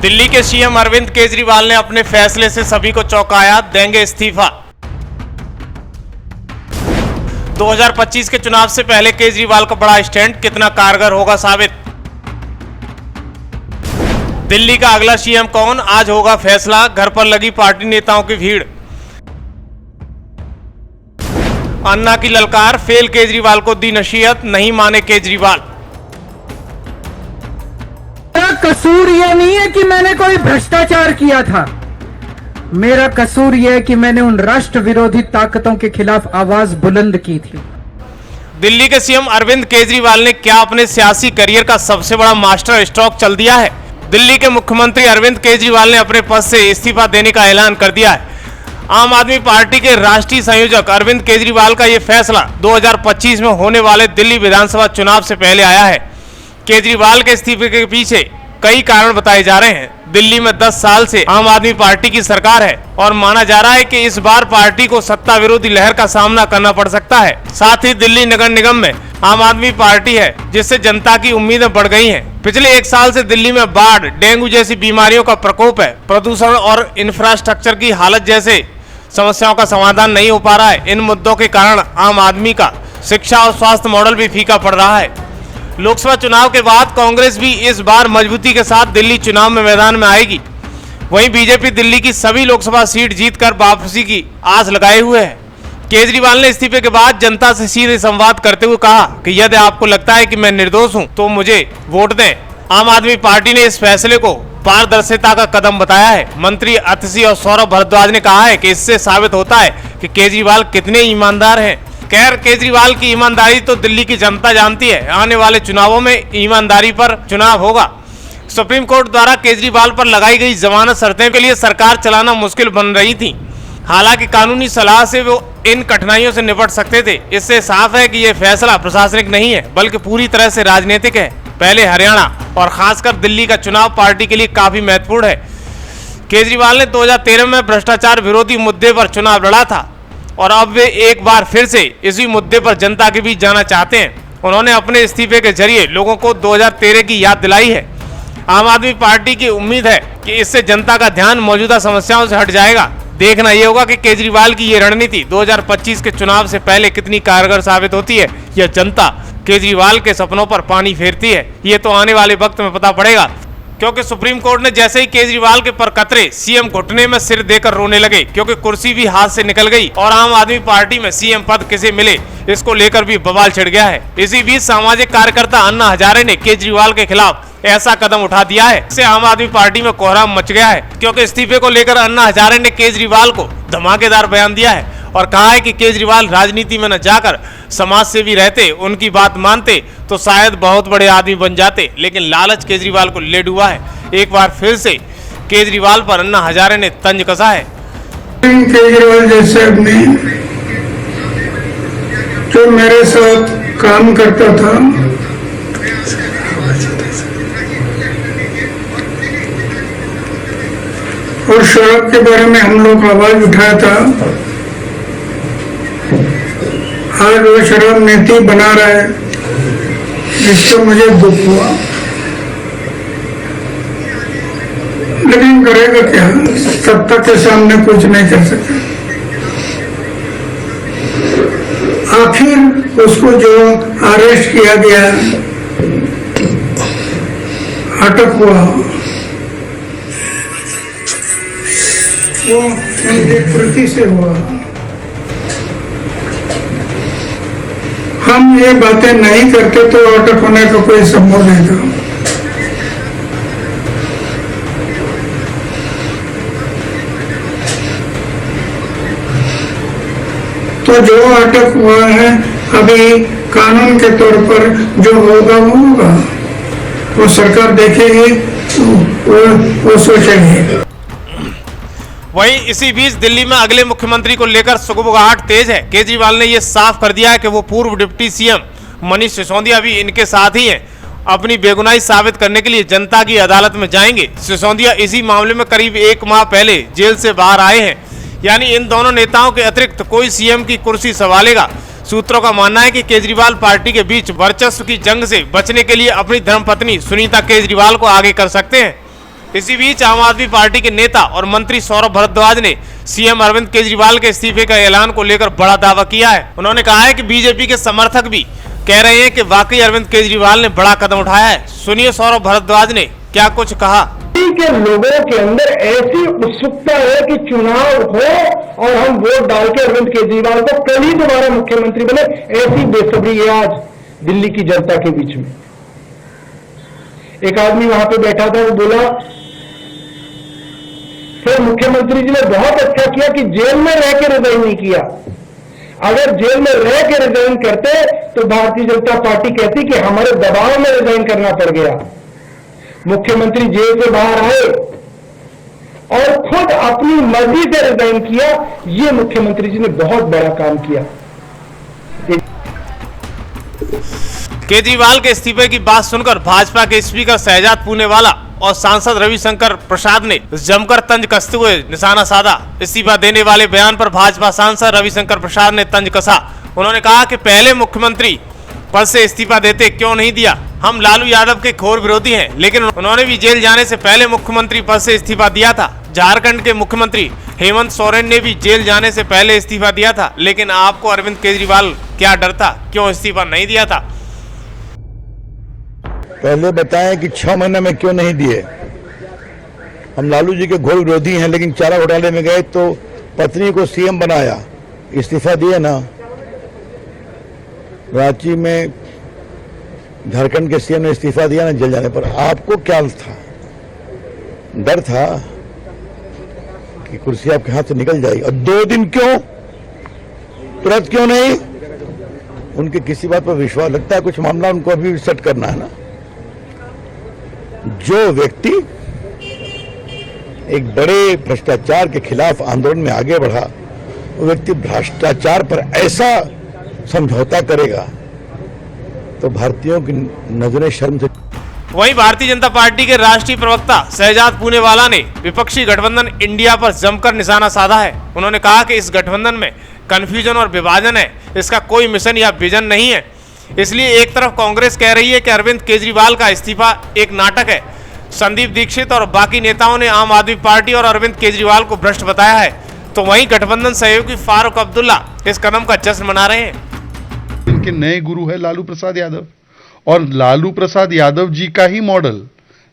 दिल्ली के सीएम अरविंद केजरीवाल ने अपने फैसले से सभी को चौंकाया, देंगे इस्तीफा। 2025 के चुनाव से पहले केजरीवाल का बड़ा स्टैंड कितना कारगर होगा साबित। दिल्ली का अगला सीएम कौन, आज होगा फैसला, घर पर लगी पार्टी नेताओं की भीड़। अन्ना की ललकार, फेल केजरीवाल को दी नसीहत, नहीं माने केजरीवाल। मेरा कसूर यह नहीं है कि मैंने कोई भ्रष्टाचार किया था, मेरा कसूर यह है कि मैंने उन राष्ट्र विरोधी ताकतों के खिलाफ आवाज बुलंद की थी। दिल्ली के सीएम अरविंद केजरीवाल ने क्या अपने सियासी करियर का सबसे बड़ा मास्टर स्ट्रोक चल दिया है। दिल्ली के मुख्यमंत्री अरविंद केजरीवाल ने अपने पद से इस्तीफा देने का ऐलान कर दिया है। आम आदमी पार्टी के राष्ट्रीय संयोजक अरविंद केजरीवाल का यह फैसला 2025 में होने वाले दिल्ली विधानसभा चुनाव से पहले आया है। केजरीवाल के इस्तीफे के पीछे कई कारण बताए जा रहे हैं। दिल्ली में 10 साल से आम आदमी पार्टी की सरकार है और माना जा रहा है कि इस बार पार्टी को सत्ता विरोधी लहर का सामना करना पड़ सकता है। साथ ही दिल्ली नगर निगम में आम आदमी पार्टी है, जिससे जनता की उम्मीदें बढ़ गई हैं। पिछले 1 साल से दिल्ली में बाढ़, डेंगू जैसी बीमारियों का प्रकोप है। प्रदूषण और इंफ्रास्ट्रक्चर की हालत जैसे समस्याओं का समाधान नहीं हो पा रहा है। इन मुद्दों के कारण आम आदमी का शिक्षा और स्वास्थ्य मॉडल भी फीका पड़ रहा है। लोकसभा चुनाव के बाद कांग्रेस भी इस बार मजबूती के साथ दिल्ली चुनाव में मैदान में आएगी। वहीं बीजेपी दिल्ली की सभी लोकसभा सीट जीतकर वापसी की आस लगाए हुए है। केजरीवाल ने इस्तीफे के बाद जनता से सीधे संवाद करते हुए कहा कि यदि आपको लगता है कि मैं निर्दोष हूं तो मुझे वोट दें। आम आदमी पार्टी ने इस फैसले को पारदर्शिता का कदम बताया है। मंत्री अतिशी और सौरभ भारद्वाज ने कहा है कि इससे साबित होता है कि केजरीवाल कितने ईमानदार हैं। खैर, केजरीवाल की ईमानदारी तो दिल्ली की जनता जानती है। आने वाले चुनावों में ईमानदारी पर चुनाव होगा। सुप्रीम कोर्ट द्वारा केजरीवाल पर लगाई गई जमानत शर्तें के लिए सरकार चलाना मुश्किल बन रही थी। हालांकि कानूनी सलाह से वो इन कठिनाइयों से निपट सकते थे। इससे साफ है कि ये फैसला प्रशासनिक नहीं है, बल्कि पूरी तरह से राजनीतिक है। पहले हरियाणा और खासकर दिल्ली का चुनाव पार्टी के लिए काफी महत्वपूर्ण है। केजरीवाल ने 2013 में भ्रष्टाचार विरोधी मुद्दे पर चुनाव लड़ा था और अब वे एक बार फिर से इसी मुद्दे पर जनता के बीच जाना चाहते हैं। उन्होंने अपने इस्तीफे के जरिए लोगों को 2013 की याद दिलाई है। आम आदमी पार्टी की उम्मीद है कि इससे जनता का ध्यान मौजूदा समस्याओं से हट जाएगा। देखना यह होगा कि केजरीवाल की ये रणनीति 2025 के चुनाव से पहले कितनी कारगर साबित होती है या जनता केजरीवाल के सपनों पर पानी फेरती है। ये तो आने वाले वक्त में पता पड़ेगा, क्योंकि सुप्रीम कोर्ट ने जैसे ही केजरीवाल के पर कतरे, सीएम घुटने में सिर देकर रोने लगे, क्योंकि कुर्सी भी हाथ से निकल गई और आम आदमी पार्टी में सीएम पद किसे मिले इसको लेकर भी बवाल छिड़ गया है। इसी बीच सामाजिक कार्यकर्ता अन्ना हजारे ने केजरीवाल के खिलाफ ऐसा कदम उठा दिया है, इससे आम आदमी पार्टी में कोहराम मच गया है। क्योंकि इस्तीफे को लेकर अन्ना हजारे ने केजरीवाल को धमाकेदार बयान दिया है और कहा है कि केजरीवाल राजनीति में न जाकर समाज सेवी रहते, उनकी बात मानते तो शायद बहुत बड़े आदमी बन जाते। लेकिन लालच केजरीवाल को ले डूबा है। एक बार फिर से केजरीवाल पर अन्ना हजारे ने तंज कसा है। केजरीवाल जैसे आदमी जो मेरे साथ काम करता था, और शराब के बारे में हम लोग आवाज उठाया था, आज वो शराब नीति बना रहा है, जिससे मुझे दुख हुआ। लेकिन करेगा क्या, सत्ता के सामने कुछ नहीं कर सकता। आखिर उसको जो अरेस्ट किया गया, अटक हुआ, वो उनकी कृति से हुआ। हम ये बातें नहीं करते तो अटक होने का कोई संभव नहीं था। तो जो अटक हुआ है, अभी कानून के तौर पर जो होगा वो होगा, वो सरकार देखेगी, वो सोचेगी। वहीं इसी बीच दिल्ली में अगले मुख्यमंत्री को लेकर सुगबुगाहट तेज है। केजरीवाल ने यह साफ कर दिया है कि वो पूर्व डिप्टी सीएम मनीष सिसोदिया भी इनके साथ ही हैं। अपनी बेगुनाही साबित करने के लिए जनता की अदालत में जाएंगे। सिसोदिया इसी मामले में करीब 1 माह पहले जेल से बाहर आए हैं। यानी इन दोनों नेताओं के अतिरिक्त कोई सीएम की कुर्सी संभालेगा। सूत्रों का मानना है कि केजरीवाल पार्टी के बीच वर्चस्व की जंग से बचने के लिए अपनी धर्मपत्नी सुनीता केजरीवाल को आगे कर सकते हैं। इसी बीच आम आदमी पार्टी के नेता और मंत्री सौरभ भारद्वाज ने सीएम अरविंद केजरीवाल के इस्तीफे का ऐलान को लेकर बड़ा दावा किया है। उन्होंने कहा है कि बीजेपी के समर्थक भी कह रहे हैं कि वाकई अरविंद केजरीवाल ने बड़ा कदम उठाया है। सुनिए सौरभ भारद्वाज ने क्या कुछ कहा। के लोगों के अंदर ऐसी उत्सुकता है कि चुनाव हो और हम वोट डाल के अरविंद केजरीवाल को कल ही दोबारा मुख्यमंत्री बने, ऐसी बेसब्री है आज दिल्ली की जनता के बीच में। एक आदमी वहां पे बैठा था, वो बोला सर मुख्यमंत्री जी ने बहुत अच्छा किया कि जेल में रह के रिजाइन नहीं किया। अगर जेल में रह के रिजाइन करते तो भारतीय जनता पार्टी कहती कि हमारे दबाव में रिजाइन करना पड़ गया। मुख्यमंत्री जेल से बाहर आए और खुद अपनी मर्जी से रिजाइन किया। ये मुख्यमंत्री जी ने बहुत बड़ा काम किया। केजरीवाल के इस्तीफे की बात सुनकर भाजपा के स्पीकर शहजाद पूनेवाला और सांसद रविशंकर प्रसाद ने जमकर तंज कसते हुए निशाना साधा। इस्तीफा देने वाले बयान पर भाजपा सांसद रविशंकर प्रसाद ने तंज कसा। उन्होंने कहा कि पहले मुख्यमंत्री पद से इस्तीफा देते क्यों नहीं दिया। हम लालू यादव के घोर विरोधी हैं, लेकिन उन्होंने भी जेल जाने से पहले मुख्यमंत्री पद से इस्तीफा दिया था। झारखंड के मुख्यमंत्री हेमंत सोरेन ने भी जेल जाने से पहले इस्तीफा दिया था, लेकिन आपको अरविंद केजरीवाल क्या डर था, क्यों इस्तीफा नहीं दिया था? पहले बताएं कि 6 महीने में क्यों नहीं दिए। हम लालू जी के घोर विरोधी हैं, लेकिन चारा घोटाले में गए तो पत्नी को सीएम बनाया, इस्तीफा दिए ना। रांची में झारखंड के सीएम ने इस्तीफा दिया ना जेल जाने पर। आपको क्या था? डर था कि कुर्सी आपके हाथ से निकल जाएगी। और 2 दिन क्यों, तुरंत क्यों नहीं? उनके किसी बात पर विश्वास लगता है, कुछ मामला उनको अभी सेट करना है ना। जो व्यक्ति एक बड़े भ्रष्टाचार के खिलाफ आंदोलन में आगे बढ़ा, वो व्यक्ति भ्रष्टाचार पर ऐसा समझौता करेगा तो भारतीयों की नजरें शर्म से। वहीं भारतीय जनता पार्टी के राष्ट्रीय प्रवक्ता शहजाद पूनेवाला ने विपक्षी गठबंधन इंडिया पर जमकर निशाना साधा है। उन्होंने कहा कि इस गठबंधन में कंफ्यूजन और विभाजन है, इसका कोई मिशन या विजन नहीं है। इसलिए एक तरफ कांग्रेस कह रही है कि अरविंद केजरीवाल का इस्तीफा एक नाटक है। संदीप दीक्षित और बाकी नेताओं ने आम आदमी पार्टी और अरविंद केजरीवाल को भ्रष्ट बताया है, तो वहीं गठबंधन सहयोगी फारूक अब्दुल्ला इस कदम का जश्न मना रहे हैं। इनके नए गुरु है लालू प्रसाद यादव, और लालू प्रसाद यादव जी का ही मॉडल,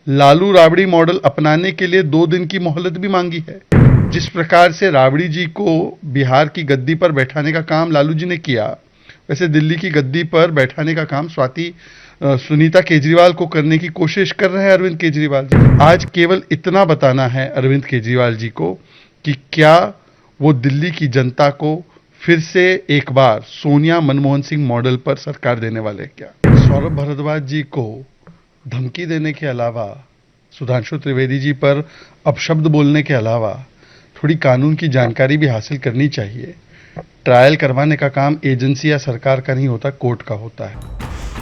लालू राबड़ी मॉडल अपनाने के लिए 2 दिन की मोहलत भी मांगी है। जिस प्रकार से राबड़ी जी को बिहार की गद्दी पर बैठाने का काम लालू जी ने किया, वैसे दिल्ली की गद्दी पर बैठाने का काम सुनीता केजरीवाल को करने की कोशिश कर रहे हैं अरविंद केजरीवाल जी। आज केवल इतना बताना है अरविंद केजरीवाल जी को कि क्या वो दिल्ली की जनता को फिर से एक बार सोनिया मनमोहन सिंह मॉडल पर सरकार देने वाले हैं क्या। सौरभ भारद्वाज जी को धमकी देने के अलावा, सुधांशु त्रिवेदी जी पर अपशब्द बोलने के अलावा थोड़ी कानून की जानकारी भी हासिल करनी चाहिए। ट्रायल करवाने का काम एजेंसी या सरकार का नहीं होता, कोर्ट का होता है।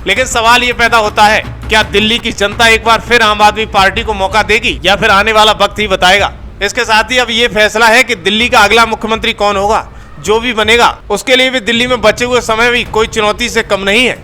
लेकिन सवाल ये पैदा होता है, क्या दिल्ली की जनता एक बार फिर आम आदमी पार्टी को मौका देगी या फिर आने वाला वक्त ही बताएगा। इसके साथ ही अब ये फैसला है कि दिल्ली का अगला मुख्यमंत्री कौन होगा। जो भी बनेगा उसके लिए भी दिल्ली में बचे हुए समय भी कोई चुनौती से कम नहीं है।